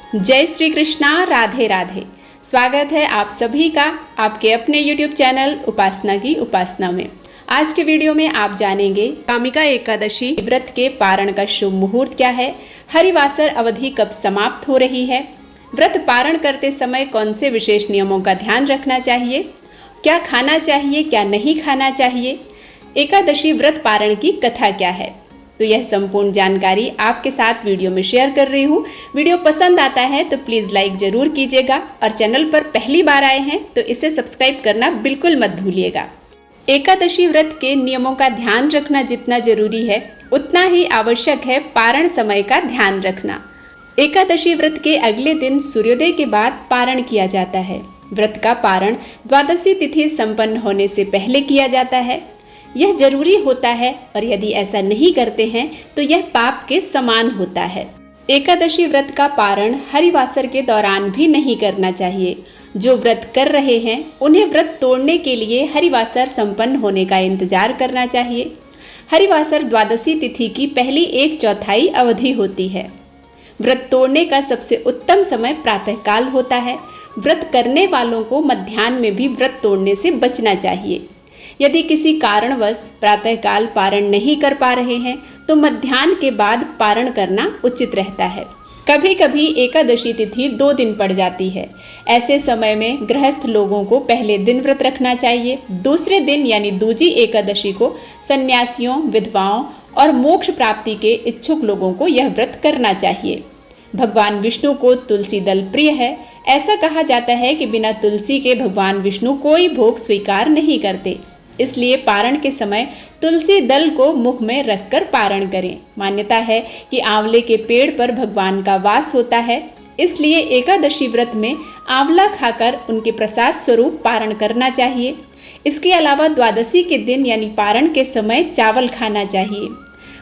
जय श्री कृष्णा, राधे राधे। स्वागत है आप सभी का आपके अपने YouTube चैनल उपासना की उपासना में। आज के वीडियो में आप जानेंगे कामिका एकादशी व्रत के पारण का शुभ मुहूर्त क्या है, हरिवासर अवधि कब समाप्त हो रही है, व्रत पारण करते समय कौन से विशेष नियमों का ध्यान रखना चाहिए, क्या खाना चाहिए क्या नहीं खाना चाहिए, एकादशी व्रत पारण की कथा क्या है। तो यह संपूर्ण जानकारी आपके साथ वीडियो में शेयर कर रही हूँ। वीडियो पसंद आता है तो प्लीज़ लाइक ज़रूर कीजिएगा और चैनल पर पहली बार आए हैं तो इसे सब्सक्राइब करना बिल्कुल मत भूलिएगा। एकादशी व्रत के नियमों का ध्यान रखना जितना जरूरी है उतना ही आवश्यक है पारण समय का ध्यान रखना। एकादशी व्रत के अगले दिन सूर्योदय के बाद पारण किया जाता है। व्रत का पारण द्वादशी तिथि संपन्न होने से पहले किया जाता है। यह जरूरी होता है और यदि ऐसा नहीं करते हैं तो यह पाप के समान होता है। एकादशी व्रत का पारण हरिवासर के दौरान भी नहीं करना चाहिए। जो व्रत कर रहे हैं उन्हें व्रत तोड़ने के लिए हरिवासर संपन्न होने का इंतजार करना चाहिए। हरिवासर द्वादशी तिथि की पहली 1/4 अवधि होती है। व्रत तोड़ने का सबसे उत्तम समय प्रातःकाल होता है। व्रत करने वालों को मध्याह्न में भी व्रत तोड़ने से बचना चाहिए। यदि किसी कारणवश प्रातःकाल पारण नहीं कर पा रहे हैं तो मध्याह्न के बाद पारण करना उचित रहता है। कभी कभी एकादशी तिथि 2 दिन पड़ जाती है। ऐसे समय में गृहस्थ लोगों को पहले दिन व्रत रखना चाहिए। दूसरे दिन यानी दूजी एकादशी को सन्यासियों, विधवाओं और मोक्ष प्राप्ति के इच्छुक लोगों को यह व्रत करना चाहिए। भगवान विष्णु को तुलसी दल प्रिय है। ऐसा कहा जाता है कि बिना तुलसी के भगवान विष्णु कोई भोग स्वीकार नहीं करते। इसलिए पारण के समय तुलसी दल को मुख में रखकर पारण करें। मान्यता है कि आंवले के पेड़ पर भगवान का वास होता है, इसलिए एकादशी व्रत में आंवला खाकर उनके प्रसाद स्वरूप पारण करना चाहिए। इसके अलावा द्वादशी के दिन यानी पारण के समय चावल खाना चाहिए।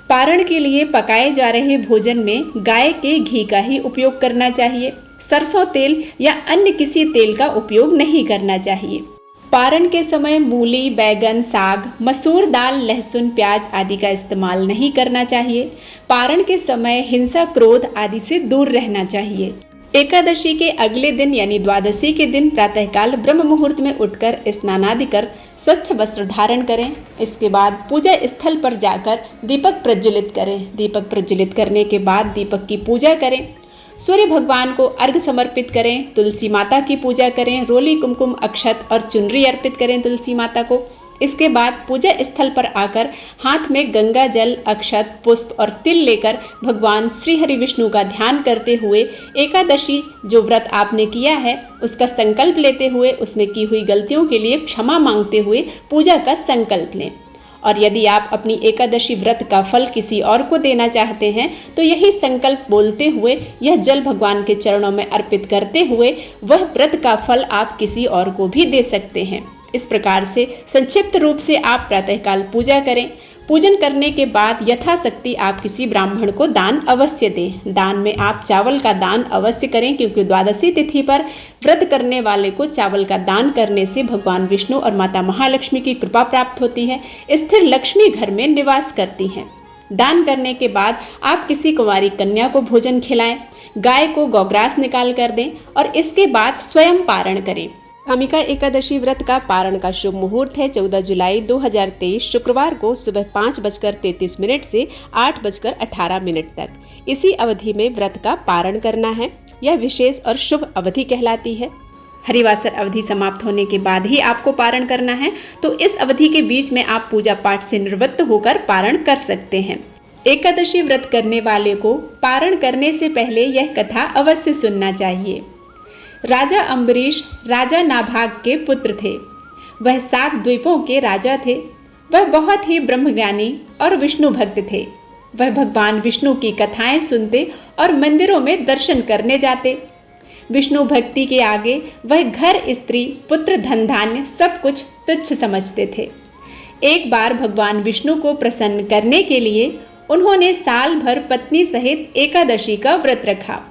पारण के लिए पकाए जा रहे भोजन में गाय के घी का ही उपयोग करना चाहिए। सरसों तेल या अन्य किसी तेल का उपयोग नहीं करना चाहिए। पारण के समय मूली, बैगन, साग, मसूर दाल, लहसुन, प्याज आदि का इस्तेमाल नहीं करना चाहिए। पारण के समय हिंसा, क्रोध आदि से दूर रहना चाहिए। एकादशी के अगले दिन यानी द्वादशी के दिन प्रातःकाल ब्रह्म मुहूर्त में उठकर स्नानादि कर स्वच्छ वस्त्र धारण करें। इसके बाद पूजा स्थल पर जाकर दीपक प्रज्वलित करें। दीपक प्रज्वलित करने के बाद दीपक की पूजा करें। सूर्य भगवान को अर्घ्य समर्पित करें। तुलसी माता की पूजा करें। रोली, कुमकुम, अक्षत और चुनरी अर्पित करें तुलसी माता को। इसके बाद पूजा स्थल पर आकर हाथ में गंगा जल, अक्षत, पुष्प और तिल लेकर भगवान श्री हरि विष्णु का ध्यान करते हुए एकादशी जो व्रत आपने किया है उसका संकल्प लेते हुए उसमें की हुई गलतियों के लिए क्षमा मांगते हुए पूजा का संकल्प लें। और यदि आप अपनी एकादशी व्रत का फल किसी और को देना चाहते हैं तो यही संकल्प बोलते हुए यह जल भगवान के चरणों में अर्पित करते हुए वह व्रत का फल आप किसी और को भी दे सकते हैं। इस प्रकार से संक्षिप्त रूप से आप प्रातःकाल पूजा करें। पूजन करने के बाद यथाशक्ति आप किसी ब्राह्मण को दान अवश्य दें। दान में आप चावल का दान अवश्य करें क्योंकि द्वादशी तिथि पर व्रत करने वाले को चावल का दान करने से भगवान विष्णु और माता महालक्ष्मी की कृपा प्राप्त होती है। स्थिर लक्ष्मी घर में निवास करती हैं। दान करने के बाद आप किसी कुंवारी कन्या को भोजन खिलाएं। गाय को गौग्रास निकाल कर दें और इसके बाद स्वयं पारण करें। कामिका एकादशी व्रत का पारण का शुभ मुहूर्त है 14 जुलाई 2023 शुक्रवार को सुबह 5:33 से 8:18 तक। इसी अवधि में व्रत का पारण करना है। यह विशेष और शुभ अवधि कहलाती है। हरिवासर अवधि समाप्त होने के बाद ही आपको पारण करना है, तो इस अवधि के बीच में आप पूजा पाठ से निवृत्त होकर पारण कर सकते हैं। एकादशी व्रत करने वाले को पारण करने से पहले यह कथा अवश्य सुनना चाहिए। राजा अम्बरीश राजा नाभाग के पुत्र थे। वह 7 द्वीपों के राजा थे। वह बहुत ही ब्रह्मज्ञानी और विष्णु भक्त थे। वह भगवान विष्णु की कथाएं सुनते और मंदिरों में दर्शन करने जाते। विष्णु भक्ति के आगे वह घर, स्त्री, पुत्र, धन धान्य सब कुछ तुच्छ समझते थे। एक बार भगवान विष्णु को प्रसन्न करने के लिए उन्होंने साल भर पत्नी सहित एकादशी का व्रत रखा।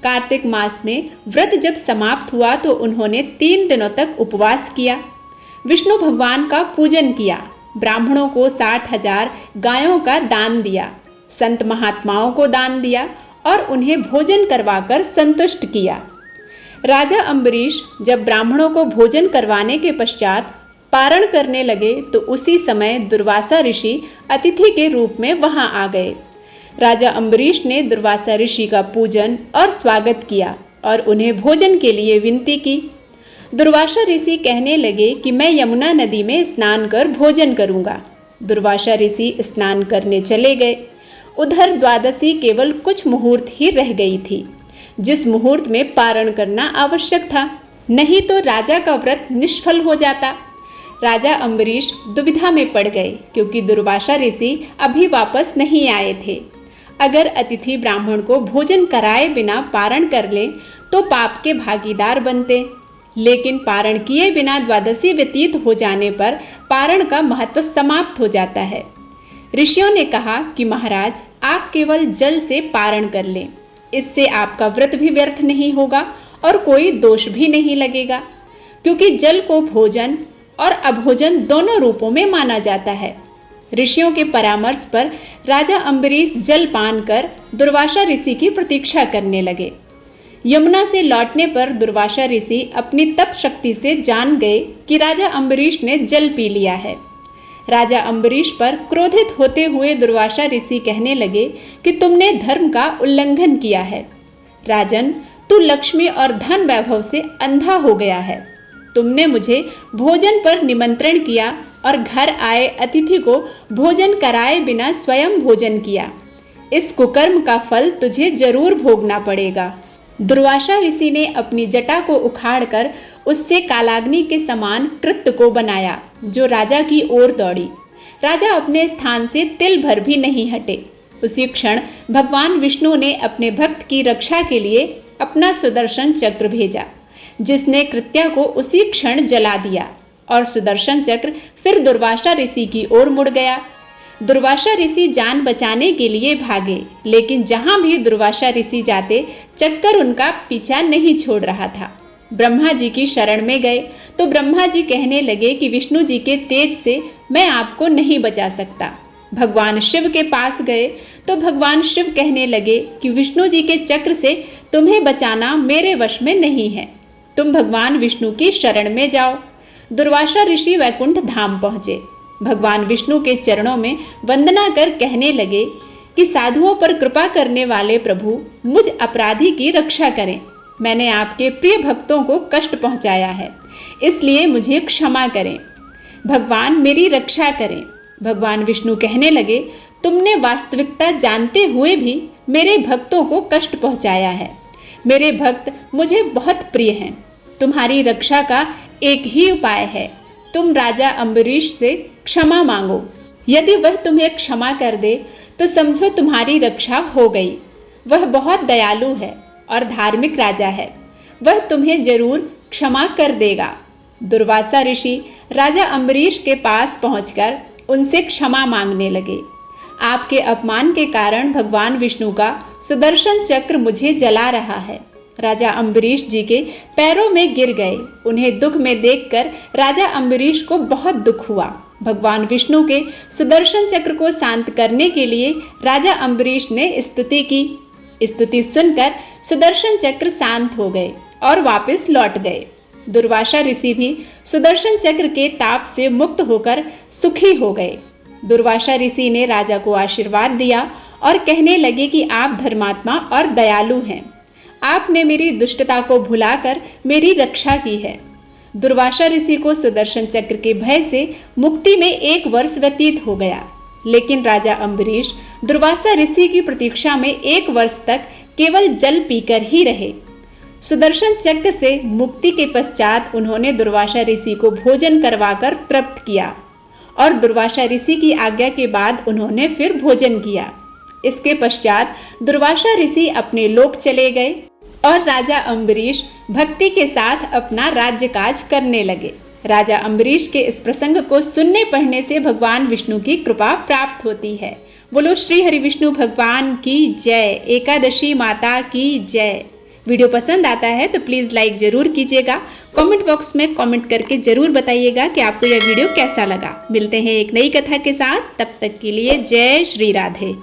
कार्तिक मास में व्रत जब समाप्त हुआ तो उन्होंने 3 दिनों तक उपवास किया। विष्णु भगवान का पूजन किया। ब्राह्मणों को 60,000 गायों का दान दिया। संत महात्माओं को दान दिया और उन्हें भोजन करवाकर संतुष्ट किया। राजा अम्बरीश जब ब्राह्मणों को भोजन करवाने के पश्चात पारण करने लगे तो उसी समय दुर्वासा ऋषि अतिथि के रूप में वहां आ गए। राजा अम्बरीश ने दुर्वासा ऋषि का पूजन और स्वागत किया और उन्हें भोजन के लिए विनती की। दुर्वासा ऋषि कहने लगे कि मैं यमुना नदी में स्नान कर भोजन करूंगा। दुर्वासा ऋषि स्नान करने चले गए। उधर द्वादशी केवल कुछ मुहूर्त ही रह गई थी, जिस मुहूर्त में पारण करना आवश्यक था, नहीं तो राजा का व्रत निष्फल हो जाता। राजा अम्बरीश दुविधा में पड़ गए क्योंकि दुर्वासा ऋषि अभी वापस नहीं आए थे। अगर अतिथि ब्राह्मण को भोजन कराए बिना पारण कर लें तो पाप के भागीदार बनते, लेकिन पारण किए बिना द्वादशी व्यतीत हो जाने पर पारण का महत्व समाप्त हो जाता है। ऋषियों ने कहा कि महाराज, आप केवल जल से पारण कर लें, इससे आपका व्रत भी व्यर्थ नहीं होगा और कोई दोष भी नहीं लगेगा, क्योंकि जल को भोजन और अभोजन दोनों रूपों में माना जाता है। ऋषियों के परामर्श पर राजा अम्बरीश जल पान कर दुर्वासा ऋषि की प्रतीक्षा करने लगे। यमुना से लौटने पर दुर्वासा ऋषि अपनी तप शक्ति से जान गए कि राजा अम्बरीश ने जल पी लिया है। राजा अम्बरीश पर क्रोधित होते हुए दुर्वासा ऋषि कहने लगे कि तुमने धर्म का उल्लंघन किया है। राजन, तू लक्ष्मी और धन वैभव से अंधा हो गया है। तुमने मुझे भोजन पर निमंत्रण किया और घर आए अतिथि को भोजन कराए बिना स्वयं भोजन किया। इस कुकर्म का फल तुझे जरूर भोगना पड़ेगा। दुर्वासा ऋषि ने अपनी जटा को उखाड़कर उससे कालाग्नि के समान कृत्य को बनाया, जो राजा की ओर दौड़ी। राजा अपने स्थान से तिल भर भी नहीं हटे। उसी क्षण भगवान विष्णु ने अपने भक्त की रक्षा के लिए अपना सुदर्शन चक्र भेजा, जिसने कृत्या को उसी क्षण जला दिया और सुदर्शन चक्र फिर दुर्वासा ऋषि की ओर मुड़ गया। दुर्वासा ऋषि जान बचाने के लिए भागे, लेकिन जहां भी दुर्वासा ऋषि जाते चक्कर उनका पीछा नहीं छोड़ रहा था। ब्रह्मा जी की शरण में गए तो ब्रह्मा जी कहने लगे कि विष्णु जी के तेज से मैं आपको नहीं बचा सकता। भगवान शिव के पास गए तो भगवान शिव कहने लगे कि विष्णु जी के चक्र से तुम्हें बचाना मेरे वश में नहीं है, तुम भगवान विष्णु की शरण में जाओ। दुर्वासा ऋषि वैकुंठ धाम पहुंचे। भगवान विष्णु के चरणों में वंदना कर कहने लगे कि साधुओं पर कृपा करने वाले प्रभु, मुझ अपराधी की रक्षा करें। मैंने आपके प्रिय भक्तों को कष्ट पहुंचाया है, इसलिए मुझे क्षमा करें। भगवान मेरी रक्षा करें। भगवान विष्णु कहने लगे, तुमने वास्तविकता जानते हुए भी मेरे भक्तों को कष्ट पहुंचाया है। मेरे भक्त मुझे बहुत प्रिय हैं। तुम्हारी रक्षा का एक ही उपाय है, तुम राजा अम्बरीश से क्षमा मांगो। यदि वह तुम्हें क्षमा कर दे तो समझो तुम्हारी रक्षा हो गई। वह बहुत दयालु है और धार्मिक राजा है, वह तुम्हें जरूर क्षमा कर देगा। दुर्वासा ऋषि राजा अम्बरीश के पास पहुंचकर उनसे क्षमा मांगने लगे। आपके अपमान के कारण भगवान विष्णु का सुदर्शन चक्र मुझे जला रहा है। राजा अम्बरीश जी के पैरों में गिर गए। उन्हें दुख में देखकर राजा अम्बरीश को बहुत दुख हुआ। भगवान विष्णु के सुदर्शन चक्र को शांत करने के लिए राजा अम्बरीश ने स्तुति की। स्तुति सुनकर सुदर्शन चक्र शांत हो गए और वापस लौट गए। दुर्वासा ऋषि भी सुदर्शन चक्र के ताप से मुक्त होकर सुखी हो गए। दुर्वासा ऋषि ने राजा को आशीर्वाद दिया और कहने लगे कि आप धर्मात्मा और दयालु हैं। आपने मेरी दुष्टता को भुलाकर मेरी रक्षा की है। दुर्वासा ऋषि को सुदर्शन चक्र के भय से मुक्ति में 1 वर्ष व्यतीत हो गया, लेकिन राजा अम्बरीश दुर्वासा ऋषि की प्रतीक्षा में 1 वर्ष तक केवल जल पीकर ही रहे। सुदर्शन चक्र से मुक्ति के पश्चात उन्होंने दुर्वासा ऋषि को भोजन करवाकर तृप्त किया और दुर्वासा ऋषि की आज्ञा के बाद उन्होंने फिर भोजन किया। इसके पश्चात दुर्वासा ऋषि अपने लोक चले गए और राजा अम्बरीश भक्ति के साथ अपना राज्य काज करने लगे। राजा अम्बरीश के इस प्रसंग को सुनने पढ़ने से भगवान विष्णु की कृपा प्राप्त होती है। बोलो श्री हरि विष्णु भगवान की जय। एकादशी माता की जय। वीडियो पसंद आता है तो प्लीज़ लाइक ज़रूर कीजिएगा। कमेंट बॉक्स में कमेंट करके ज़रूर बताइएगा कि आपको यह वीडियो कैसा लगा। मिलते हैं एक नई कथा के साथ, तब तक के लिए जय श्री राधे।